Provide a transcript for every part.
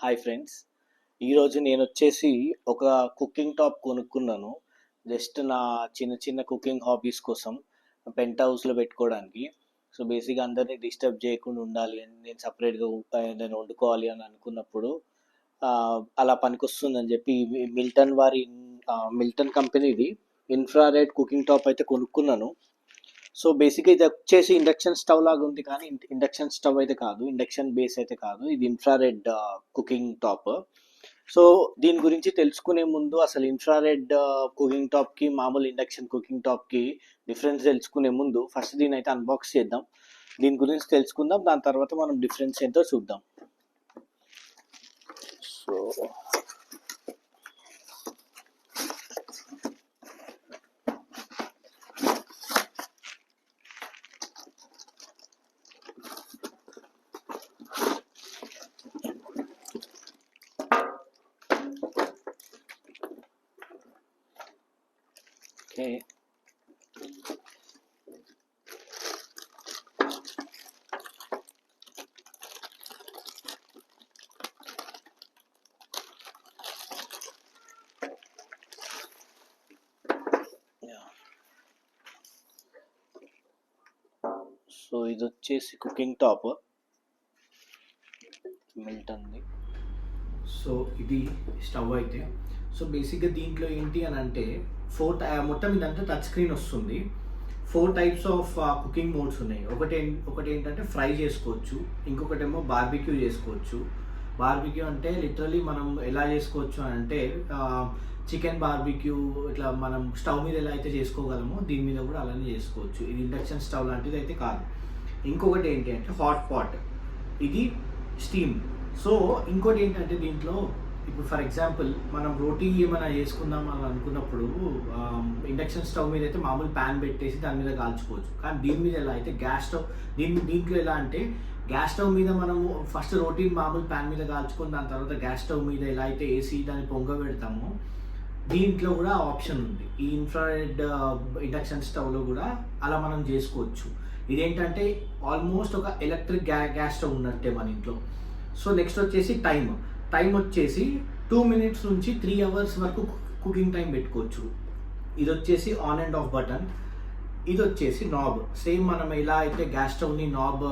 Hi friends. ఈరోజు నేనొచ్చేసి ఒక cooking top కొనుక్కున్నాను. జస్ట్ నా చిన్న చిన్న కుకింగ్ హాబీస్ కోసం పెంట్ హౌస్‌లో పెట్టుకోవడానికి. సో, బేసిక్‌గా అందరిని డిస్టర్బ్ చేయకుండా ఉండాలి అని నేను సెపరేట్‌గా ఏదైనా వండుకోవాలి అని అనుకున్నప్పుడు అలా పనికొస్తుందని చెప్పి మిల్టన్ కంపెనీది ఇన్ఫ్రారెడ్ కుకింగ్ టాప్ అయితే కొనుక్కున్నాను. సో బేసిక్గా ఇది వచ్చేసి ఇండక్షన్ స్టవ్ లాగా ఉంది, కానీ ఇండక్షన్ స్టవ్ అయితే కాదు, ఇండక్షన్ బేస్ అయితే కాదు, ఇది ఇన్ఫ్రారెడ్ కుకింగ్ టాప్. సో దీని గురించి తెలుసుకునే ముందు అసలు ఇన్ఫ్రారెడ్ కుకింగ్ టాప్కి మామూలు ఇండక్షన్ కుకింగ్ టాప్కి డిఫరెన్స్ తెలుసుకునే ముందు ఫస్ట్ దీని అయితే అన్బాక్స్ చేద్దాం. దీని గురించి తెలుసుకుందాం, దాని తర్వాత మనం డిఫరెన్స్ ఏంటో చూద్దాం. సో ఓకే, సో ఇది వచ్చేసి కుకింగ్ టాప్ మిల్టన్ది. సో ఇది స్టవ్ అయితే. సో బేసిక్గా దీంట్లో ఏంటి అని అంటే మొత్తం ఇదంతా టచ్ స్క్రీన్ వస్తుంది. 4 టైప్స్ ఆఫ్ కుకింగ్ మోడ్స్ ఉన్నాయి. ఒకటి ఏంటంటే ఫ్రై చేసుకోవచ్చు, ఇంకొకటేమో బార్బిక్యూ చేసుకోవచ్చు. బార్బిక్యూ అంటే లిటరలీ మనం ఎలా చేసుకోవచ్చు అని అంటే చికెన్ బార్బిక్యూ ఇట్లా మనం స్టవ్ మీద ఎలా అయితే చేసుకోగలమో దీని మీద కూడా అలానే చేసుకోవచ్చు. ఇది ఇండక్షన్ స్టవ్ లాంటిది అయితే కాదు. ఇంకొకటి ఏంటి అంటే హాట్ పాట్, ఇది స్టీమ్. సో ఇంకోటి ఏంటంటే దీంట్లో ఇప్పుడు ఫర్ ఎగ్జాంపుల్ మనం రోటీ ఏమైనా చేసుకుందాం అని అనుకున్నప్పుడు ఇండక్షన్ స్టవ్ మీద అయితే మామూలు ప్యాన్ పెట్టేసి దాని మీద కాల్చుకోవచ్చు. కానీ దీని మీద ఎలా అయితే గ్యాస్ స్టవ్, దీంట్లో ఎలా అంటే గ్యాస్ స్టవ్ మీద మనము ఫస్ట్ రోటీని మామూలు ప్యాన్ మీద కాల్చుకొని దాని తర్వాత గ్యాస్ స్టవ్ మీద ఎలా అయితే వేసి దాన్ని పొంగ పెడతామో దీంట్లో కూడా ఆప్షన్ ఉంది. ఈ ఇన్ఫ్రారెడ్ ఇండక్షన్ స్టవ్లో కూడా అలా మనం చేసుకోవచ్చు. ఇదేంటంటే ఆల్మోస్ట్ ఒక ఎలక్ట్రిక్ గ్యాస్ స్టవ్ ఉన్నట్టే మన ఇంట్లో. సో నెక్స్ట్ వచ్చేసి టైం వచ్చేసి 2 minutes నుంచి 3 hours వరకు కుకింగ్ టైం పెట్టుకోవచ్చు. ఇది వచ్చేసి ఆన్ అండ్ ఆఫ్ బటన్. ఇది వచ్చేసి నాబ్. సేమ్ మనం ఎలా అయితే గ్యాస్ స్టవ్ని నాబ్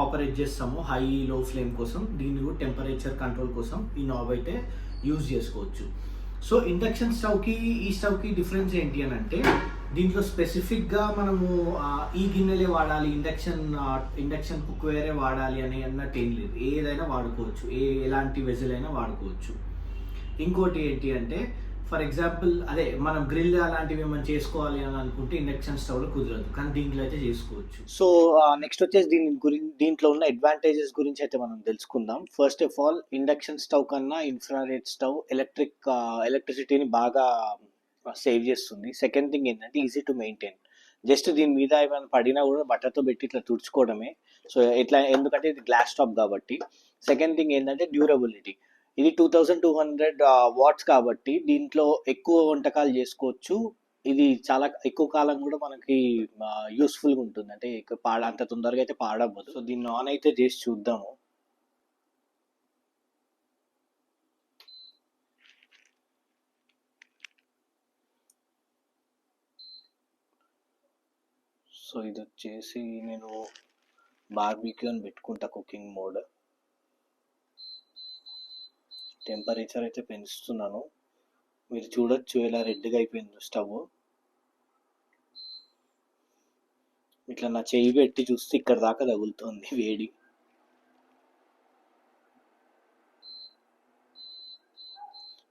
ఆపరేట్ చేస్తామో హై లో ఫ్లేమ్ కోసం, దీన్ని కూడా టెంపరేచర్ కంట్రోల్ కోసం ఈ నాబ్ అయితే యూజ్ చేసుకోవచ్చు. సో ఇండక్షన్ స్టవ్కి ఈ స్టవ్కి డిఫరెన్స్ ఏంటి అని అంటే దీంట్లో స్పెసిఫిక్గా మనము ఈ గిన్నెలే వాడాలి, ఇండక్షన్ కుక్వేరే వాడాలి అని అన్నట్టు ఏం లేదు. ఏదైనా వాడుకోవచ్చు, ఎలాంటి వెజల్ అయినా వాడుకోవచ్చు. ఇంకోటి ఏంటి అంటే ఫర్ ఎగ్జాంపుల్ అదే మనం గ్రిల్ అలాంటివి ఏమైనా చేసుకోవాలి అని అనుకుంటే ఇండక్షన్ స్టవ్లో కుదరదు, కానీ దీంట్లో అయితే చేసుకోవచ్చు. సో నెక్స్ట్ వచ్చేసి దీంట్లో ఉన్న అడ్వాంటేజెస్ గురించి అయితే మనం తెలుసుకుందాం. First of all, induction stove కన్నా ఇన్ఫ్రారెడ్ స్టవ్ ఎలక్ట్రిసిటీని బాగా సేవ్ చేస్తుంది. సెకండ్ థింగ్ ఏంటంటే ఈజీ టు మెయింటైన్. జస్ట్ దీని మీద ఏమైనా పడినా కూడా బట్టర్తో పెట్టి ఇట్లా తుడుచుకోవడమే. సో ఇట్లా, ఎందుకంటే ఇది గ్లాస్ టాప్ కాబట్టి. సెకండ్ థింగ్ ఏంటంటే డ్యూరబిలిటీ. ఇది 2200 వాట్స్ కాబట్టి దీంట్లో ఎక్కువ వంటకాలు చేసుకోవచ్చు. ఇది చాలా ఎక్కువ కాలం కూడా మనకి యూస్ఫుల్గా ఉంటుంది, అంటే అంత తొందరగా అయితే పాడవ్వదు. సో దీన్ని ఆన్ అయితే చేసి చూద్దాము. సో ఇది వచ్చేసి నేను బార్బిక్యూ అని పెట్టుకుంటా కుకింగ్ మోడ్. టెంపరేచర్ అయితే పెంచుతున్నాను. మీరు చూడొచ్చు ఎలా రెడ్గా అయిపోయింది స్టవ్. ఇట్లా నా చెయ్యి పెట్టి చూస్తే ఇక్కడ దాకా తగులుతుంది వేడి.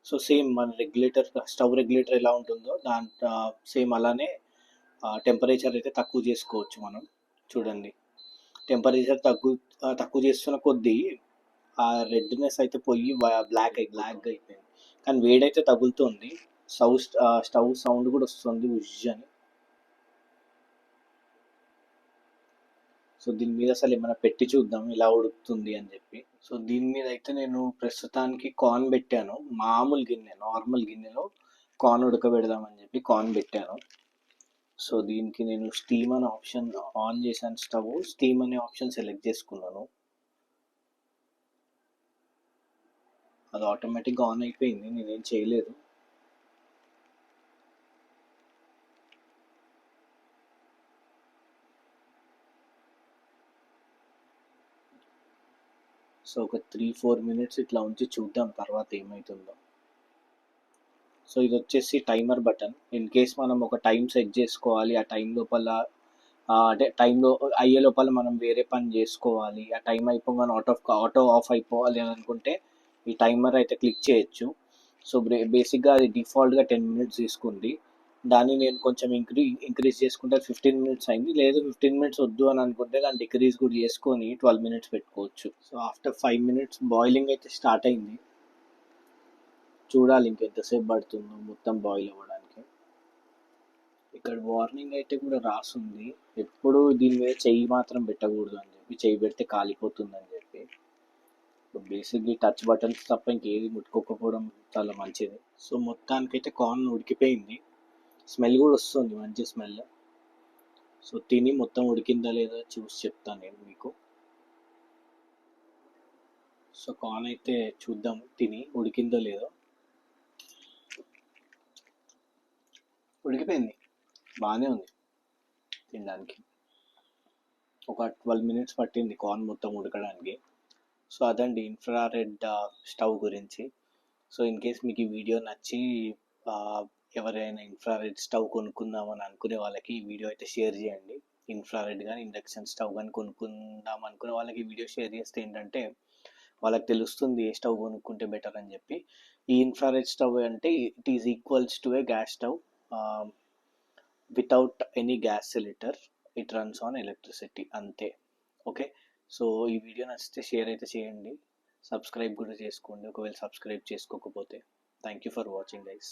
సో సేమ్ మన స్టవ్ రెగ్యులేటర్ ఎలా ఉంటుందో సేమ్ అలానే టెంపరేచర్ అయితే తక్కువ చేసుకోవచ్చు మనం. చూడండి, టెంపరేచర్ తక్కువ చేస్తున్న కొద్దీ ఆ రెడ్నెస్ అయితే పోయి బ్లాక్ అయిపోయింది, కానీ వేడైతే తగులుతుంది. స్టవ్ సౌండ్ కూడా వస్తుంది ఉజ్ అని. సో దీని మీద అసలు ఏమైనా పెట్టి చూద్దాం ఎలా ఉడుకుతుంది అని చెప్పి. సో దీని మీద అయితే నేను ప్రస్తుతానికి కార్న్ పెట్టాను. మామూలు గిన్నె, నార్మల్ గిన్నెలో కార్న్ ఉడకబెడదామని చెప్పి కార్న్ పెట్టాను. సో దీనికి నేను స్టీమ్ అనే ఆప్షన్ ఆన్ చేశాను. స్టీమ్ అనే ఆప్షన్ సెలెక్ట్ చేసుకున్నాను. అది ఆటోమేటిక్గా ఆన్ అయిపోయింది, నేనేం చేయలేదు. సో ఒక 3-4 మినిట్స్ ఇట్లా ఉంచి చూద్దాం తర్వాత ఏమవుతుందో. సో ఇది వచ్చేసి టైమర్ బటన్. ఇన్ కేస్ మనం ఒక టైం సెట్ చేసుకోవాలి, ఆ టైం లోపల అంటే టైంలో అయ్యే లోపల మనం వేరే పని చేసుకోవాలి, ఆ టైం అయిపోగానే ఆటో ఆఫ్ అయిపోవాలి అని అనుకుంటే ఈ టైమర్ అయితే క్లిక్ చేయొచ్చు. సో బేసిక్గా అది డిఫాల్ట్గా 10 మినిట్స్ తీసుకుంది. దాన్ని నేను కొంచెం ఇంక్రీజ్ చేసుకుంటే 15 మినిట్స్ అయింది. లేదు 15 మినిట్స్ వద్దు అని అనుకుంటే దాన్ని డిక్రీజ్ కూడా చేసుకొని 12 మినిట్స్ పెట్టుకోవచ్చు. సో ఆఫ్టర్ 5 మినిట్స్ బాయిలింగ్ అయితే స్టార్ట్ అయింది. చూడాలి ఇంకెంతసేపు పడుతుందో మొత్తం బాయిల్ అవ్వడానికి. ఇక్కడ వార్నింగ్ అయితే కూడా రాసుంది, ఎప్పుడు దీని మీద చెయ్యి మాత్రం పెట్టకూడదు అని చెప్పి, చెయ్యి పెడితే కాలిపోతుంది అని చెప్పి. బేసిక్లీ టచ్ బటన్స్ తప్ప ఇంకేది ముట్టుకోకపోవడం చాలా మంచిది. సో మొత్తానికైతే కార్న్ ఉడికిపోయింది, స్మెల్ కూడా వస్తుంది, మంచి స్మెల్. సో తిని మొత్తం ఉడికిందా లేదా చూసి చెప్తాను నేను మీకు. సో కార్న్ అయితే చూద్దాం తిని ఉడికిందో లేదో. ఉడికిపోయింది, బాగానే ఉంది తినడానికి. ఒక 12 మినిట్స్ పట్టింది కార్న్ మొత్తం ఉడకడానికి. సో అదండి ఇన్ఫ్రారెడ్ స్టవ్ గురించి. సో ఇన్ కేస్ మీకు ఈ వీడియో నచ్చి ఎవరైనా ఇన్ఫ్రారెడ్ స్టవ్ కొనుక్కుందామని అనుకునే వాళ్ళకి ఈ వీడియో అయితే షేర్ చేయండి. ఇన్ఫ్రారెడ్ కానీ ఇండక్షన్ స్టవ్ కానీ కొనుక్కుందాం అనుకునే వాళ్ళకి ఈ వీడియో షేర్ చేస్తే ఏంటంటే వాళ్ళకి తెలుస్తుంది ఏ స్టవ్ కొనుక్కుంటే బెటర్ అని చెప్పి. ఈ ఇన్ఫ్రారెడ్ స్టవ్ అంటే it is equals to A gas stove without any gas cylinder. It runs on electricity అంతే. ఓకే, సో ఈ వీడియో నచ్చితే షేర్ అయితే చేయండి, సబ్స్క్రైబ్ కూడా చేసుకోండి ఒకవేళ సబ్స్క్రైబ్ చేసుకోకపోతే. Thank you for watching guys.